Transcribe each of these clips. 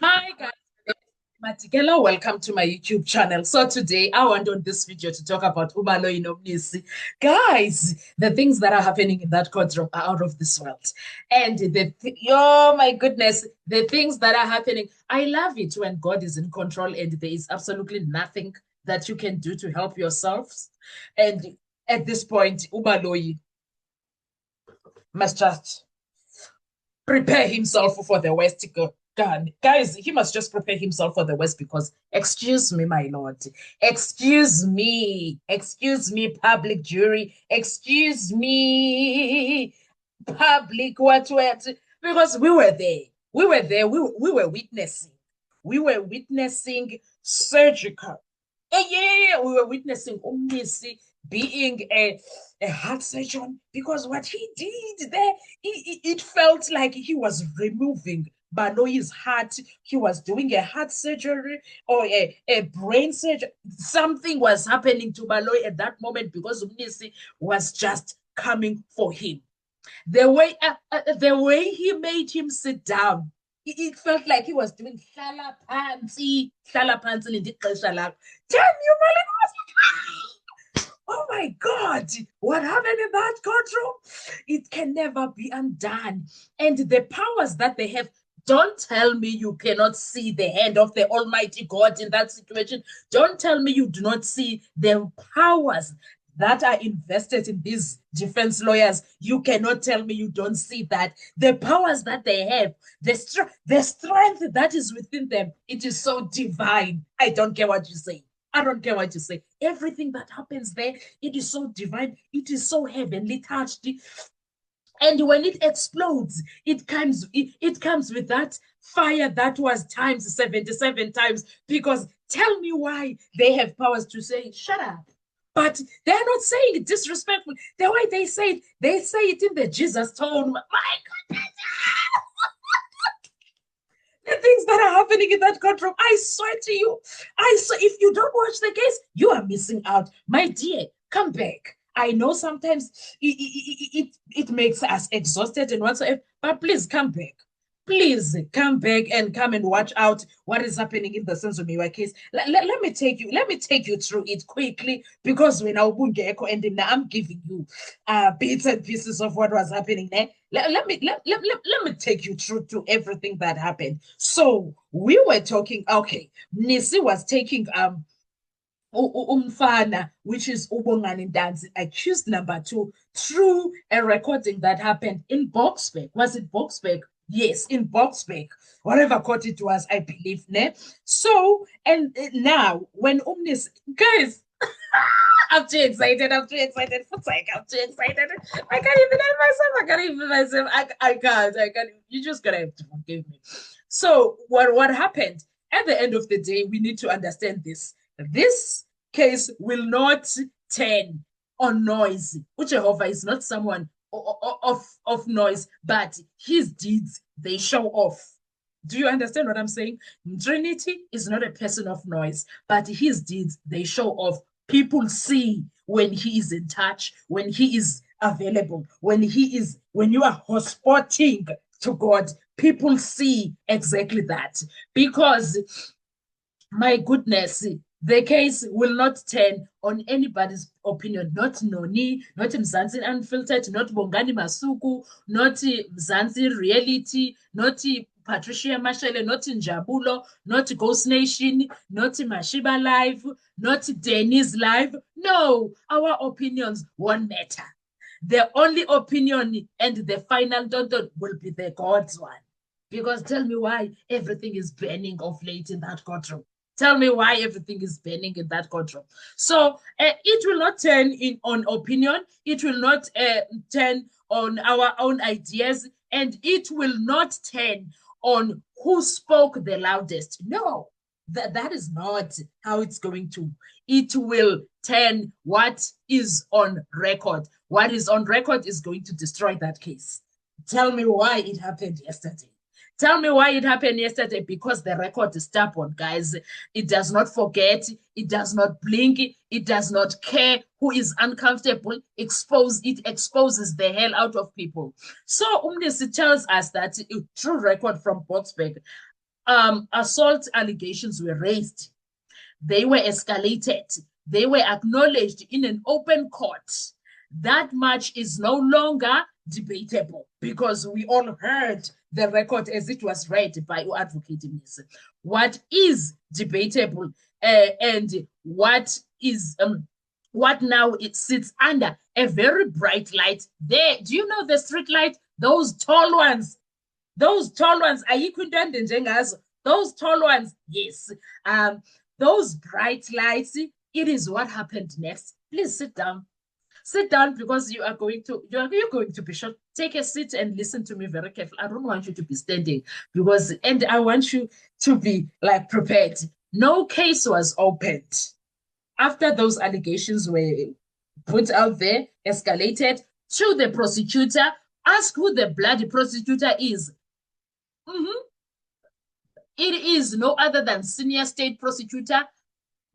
Hi guys, Matikela, welcome to my YouTube channel. So today I want on this video to talk about Ubalo Inobnisi. Guys, the things that are happening in that courtroom are out of this world. And oh my goodness, the things that are happening. I love it when God is in control and there is absolutely nothing that you can do to help yourselves. And at this point, Ubaloyi must just prepare himself for the West. God, guys, he must just prepare himself for the West because, excuse me, my lord, excuse me, public jury, excuse me, public what, because we were witnessing, surgical. Yeah, we were witnessing Umnisi being a heart surgeon because what he did there, it felt like he was removing Banoi's heart. He was doing a heart surgery or a brain surgery. Something was happening to Baloi at that moment because Umnisi was just coming for him. The way he made him sit down, it felt like he was doing hlala phansi lindixesha lakho. Damn you, Malin. I was like, oh my God, what happened in that courtroom? It can never be undone. And the powers that they have, don't tell me you cannot see the hand of the Almighty God in that situation. Don't tell me you do not see the powers that are invested in these defense lawyers. You cannot tell me you don't see that. The powers that they have, the strength that is within them, it is so divine. I don't care what you say. I don't care what you say. Everything that happens there, it is so divine. It is so heavenly touched. And when it explodes, it comes with that fire that was times 77 times. Because tell me why they have powers to say, shut up. But they're not saying it disrespectful. The way they say it in the Jesus tone. My goodness. The things that are happening in that courtroom, I swear to you, if you don't watch the case, you are missing out. My dear, come back. I know sometimes it makes us exhausted and whatsoever, but please come back. Please come back and come and watch out what is happening in the Senzomiwa case. Let me take you through it quickly because we now and now I'm giving you bits and pieces of what was happening there. Let me take you through to everything that happened. So we were talking, okay, Nisi was taking umfana, which is Ubongani Dance, accused number two, through a recording that happened in Boxburg. Was it Boxburg? Yes, in Boxburg, whatever court it was, I believe. Ne? So, and now, when Umnis, guys, I'm too excited. I'm too excited. I'm too excited. I can't even help myself. I can't even myself. I can't. I can't. You just gotta have to forgive me. So what happened? At the end of the day, we need to understand this. This case will not turn on noise. Jehovah is not someone of noise, but his deeds they show off. Do you understand what I'm saying? Trinity is not a person of noise, but his deeds they show off. People see when he is in touch, when he is available, when you are hotspotting to God, people see exactly that. Because my goodness, the case will not turn on anybody's opinion, not Noni, not Mzansi Unfiltered, not Bongani Masuku, not Mzansi Reality, not Patricia Mashele, not Njabulo, not Ghost Nation, not Mashiba Live, not Dennis Live. No, our opinions won't matter. The only opinion and the final dot will be the God's one. Because tell me why everything is burning of late in that courtroom. Tell me why everything is burning in that courtroom. So it will not turn in on opinion. It will not turn on our own ideas, and it will not turn on who spoke the loudest. No, that is not how it's going to. It will turn what is on record. What is on record is going to destroy that case. Tell me why it happened yesterday. Tell me why it happened yesterday. Because the record is stubborn, guys. It does not forget. It does not blink. It does not care who is uncomfortable. It exposes the hell out of people. So Umnisi tells us that through record from Boxburg, assault allegations were raised. They were escalated. They were acknowledged in an open court. That much is no longer debatable because we all heard the record as it was read by your advocate. What is debatable and what is what now it sits under a very bright light there. Do you know the street light? Those tall ones. Those tall ones. Those tall ones. Yes. Those bright lights. It is what happened next. Please sit down. Sit down because you're going to be shot. Take a seat and listen to me very carefully. I don't want you to be standing and I want you to be like prepared. No case was opened. After those allegations were put out there, escalated to the prosecutor, ask who the bloody prosecutor is. It is no other than Senior State Prosecutor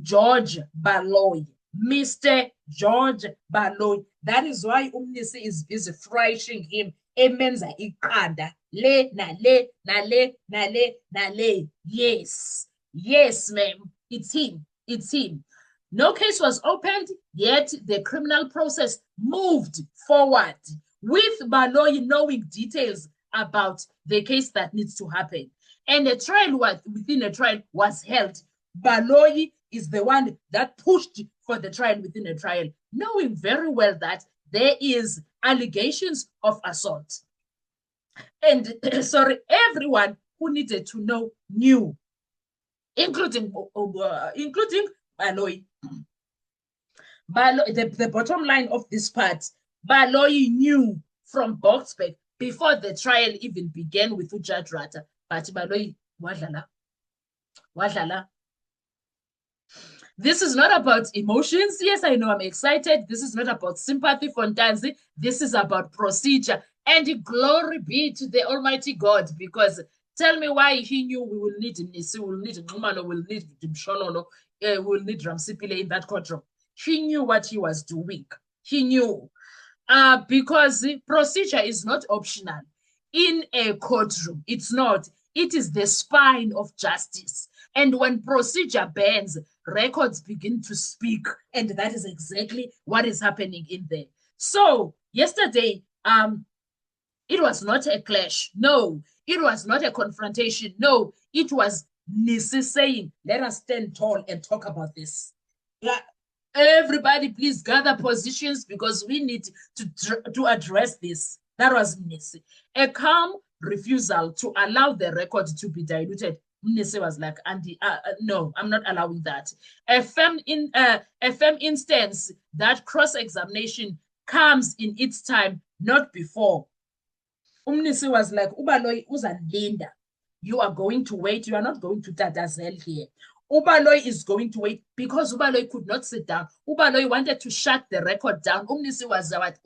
George Baloyi. Mr. George Baloyi. That is why Umnisi is busy thrashing him. Emenza iqanda. Le, na le, na le, na le, na le. Yes. Yes, ma'am. It's him. It's him. No case was opened, yet the criminal process moved forward with Baloyi knowing details about the case that needs to happen. And a trial within a trial was held. Baloyi is the one that pushed for the trial within a trial, knowing very well that there is allegations of assault. And sorry, everyone who needed to know knew, including Baloyi. The bottom line of this part, Baloyi knew from Boksburg before the trial even began with Judge Rata. But Baloyi, wadlala. This is not about emotions. Yes, I know I'm excited. This is not about sympathy for Ntanzi. This is about procedure. And glory be to the Almighty God, because tell me why he knew we will need Nisi, we will need Numano, we will need Msholono, we will need Ramsipile in that courtroom. He knew what he was doing. He knew. Because procedure is not optional in a courtroom. It's not. It is the spine of justice. And when procedure bends, records begin to speak. And that is exactly what is happening in there. So yesterday, it was not a clash. No, it was not a confrontation. No, it was Nisi saying, let us stand tall and talk about this. Everybody, please gather positions because we need to address this. That was Nisi. A calm refusal to allow the record to be diluted. Nisi was like, Andy, no, I'm not allowing that. A firm instance that cross-examination comes in its time, not before. Umnisi was like, Ubaloyi uzanlinda. You are going to wait. You are not going to tatazel here. Ubaloyi is going to wait because Ubaloyi could not sit down. Ubaloyi wanted to shut the record down. Umnisi was like,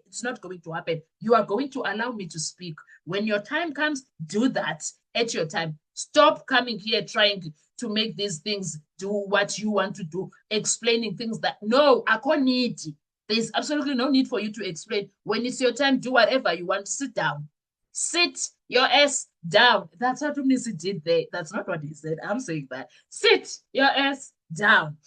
it's not going to happen. You are going to allow me to speak. When your time comes, do that at your time. Stop coming here trying to make these things do what you want to do, explaining things that, no, I can't need. There's absolutely no need for you to explain. When it's your time, do whatever you want. Sit down. Sit your ass down. That's what Umnisi did there. That's not what he said. I'm saying that. Sit your ass down.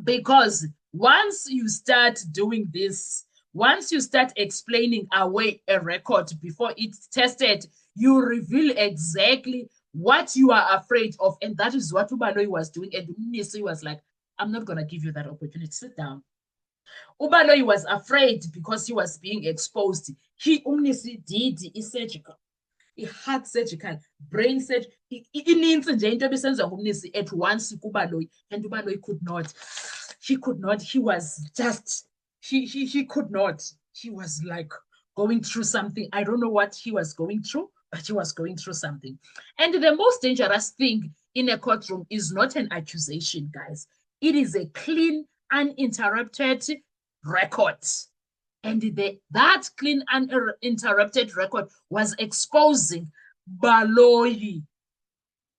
Because once you start doing this, once you start explaining away a record before it's tested, you reveal exactly what you are afraid of. And that is what Ubaloyi was doing. And Umnisi was like, I'm not going to give you that opportunity. Sit down. Ubaloyi was afraid because he was being exposed. Umnisi did surgical. Heart surgical, brain surgery. Ininzi nje into ebisenziwa ngumnisi at once kuBaloyi, and uBaloyi could not. He could not. He was just, he could not. He was like going through something. I don't know what he was going through, but he was going through something. And the most dangerous thing in a courtroom is not an accusation, guys. It is a clean, uninterrupted record. And that clean, uninterrupted record was exposing Baloyi.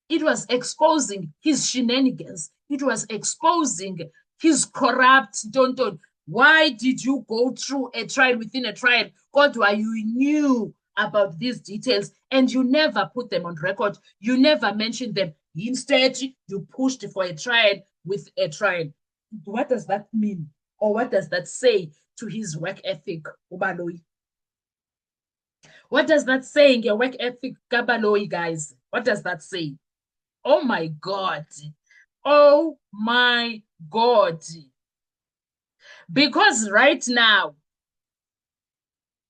It was exposing his shenanigans. It was exposing his corrupt tonton. Why did you go through a trial within a trial? God, why you knew about these details and you never put them on record. You never mention them. Instead, you pushed for a trial with a trial. What does that mean? Or what does that say to his work ethic, Ubaloyi? What does that say in your work ethic, Kabaloyi, guys? What does that say? Oh my God. Oh my God. Because right now,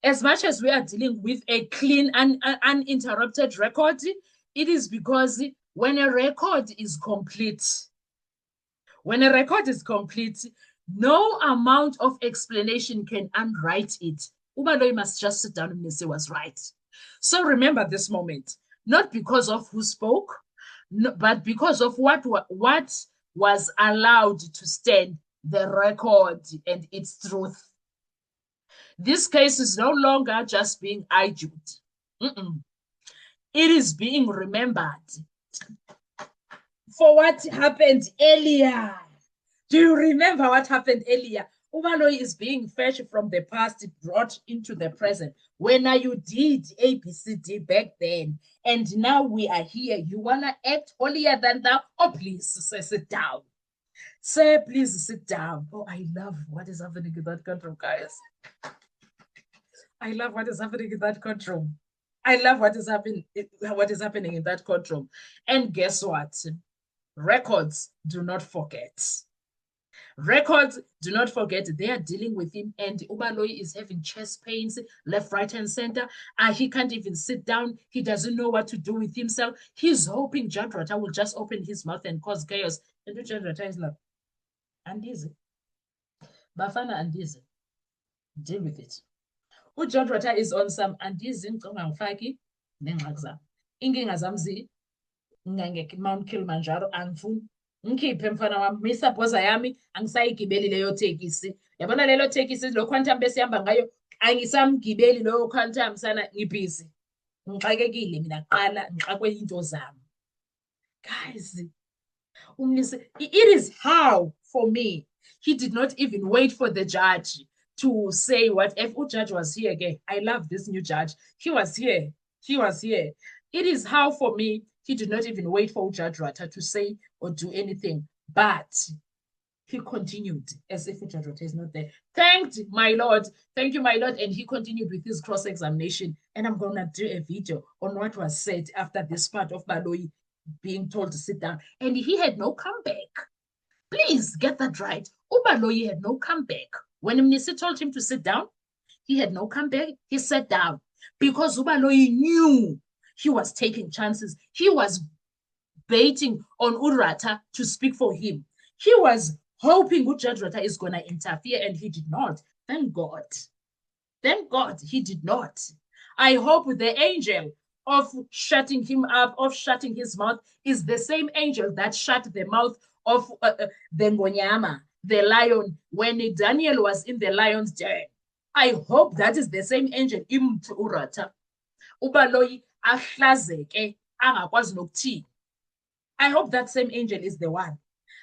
as much as we are dealing with a clean and uninterrupted record, it is because when a record is complete, no amount of explanation can unwrite it. Ubaloyi must just sit down and say was right. So remember this moment, not because of who spoke, but because of what was allowed to stand, the record and its truth. This case is no longer just being argued. It is being remembered for what happened earlier. Do you remember what happened earlier? Ubaloyi is being fetched from the past, brought into the present. When you did ABCD back then, and now we are here, you want to act holier than thou? Oh, please, sir, sit down. Sir, please sit down. Oh, I love what is happening in that courtroom, guys. I love what is happening in that courtroom. I love what is happening in that courtroom. And guess what? Records do not forget. Records do not forget. They are dealing with him, and Ubaloyi is having chest pains, left, right, and center. He can't even sit down. He doesn't know what to do with himself. He's hoping Jadrata will just open his mouth and cause chaos. And Jadrata is like, Andizi. Bafana Andizi. Deal with it. Jadrata is on some Andizi ngifaki nengxaki zami. Inkinga zami Mount Kilimanjaro angifuni. Ngikhiphe mfana wami, misaphoza yami angisayigibeli leyo tekisi. Yabona lelo tekisi lo quantum besihamba ngayo angisamgibeli loyo quantum sana ngibhizi. Ngixakekile mina kuqala ngixakwe into zami. Guys, it is how for me he did not even wait for the judge to say what if judge was here again. I love this new judge. He was here. It is how for me he did not even wait for Jadrata to say or do anything, but he continued as if Jadrata is not there. Thank you, my Lord. And he continued with his cross-examination. And I'm going to do a video on what was said after this part of Baloyi being told to sit down. And he had no comeback. Please get that right. Ubaloyi had no comeback. When Mnisi told him to sit down, he had no comeback. He sat down because Ubaloyi knew he was taking chances. He was baiting on Urata to speak for him. He was hoping Jadrata is going to interfere, and he did not. Thank God. Thank God he did not. I hope the angel of shutting him up, of shutting his mouth, is the same angel that shut the mouth of the Ngonyama, the lion, when Daniel was in the lion's den. I hope that is the same angel imthi Urata. Ubaloyi ahlazeke angakwazi nokuthini. I hope that same angel is the one.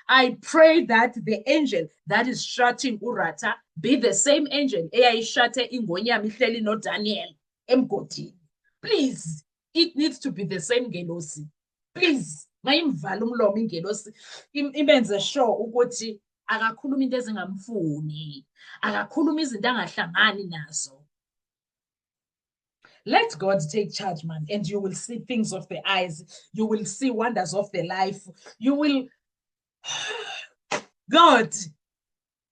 I pray that the angel that is shutting Urata be the same angel eyayishate iNgonyama ihleli no Daniel emgodini. Please, it needs to be the same ngelosi. Please, mayimvala umlomo ingelosi imenze sure ukuthi akakhuluma into ezingamfuni, akakhuluma izinto angahlangani nazo. Let God take charge, man, and you will see things of the eyes. You will see wonders of the life. You will... God,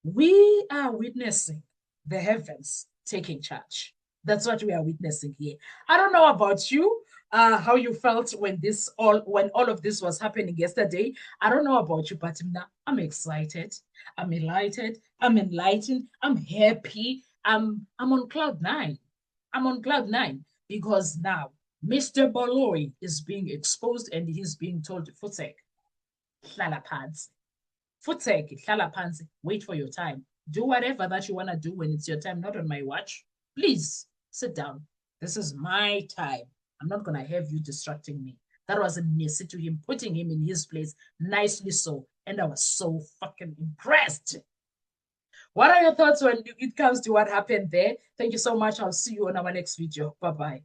we are witnessing the heavens taking charge. That's what we are witnessing here. I don't know about you, how you felt when all of this was happening yesterday. I don't know about you, but now I'm excited. I'm elated. I'm enlightened. I'm happy. I'm on cloud nine. I'm on cloud nine because now Mr. Baloyi is being exposed and he's being told, Futek, hlala phansi. Futek, hlala phansi. Wait for your time. Do whatever that you want to do when it's your time, not on my watch. Please sit down. This is my time. I'm not going to have you distracting me. That was a message to him, putting him in his place, nicely so. And I was so fucking impressed. What are your thoughts when it comes to what happened there? Thank you so much. I'll see you on our next video. Bye-bye.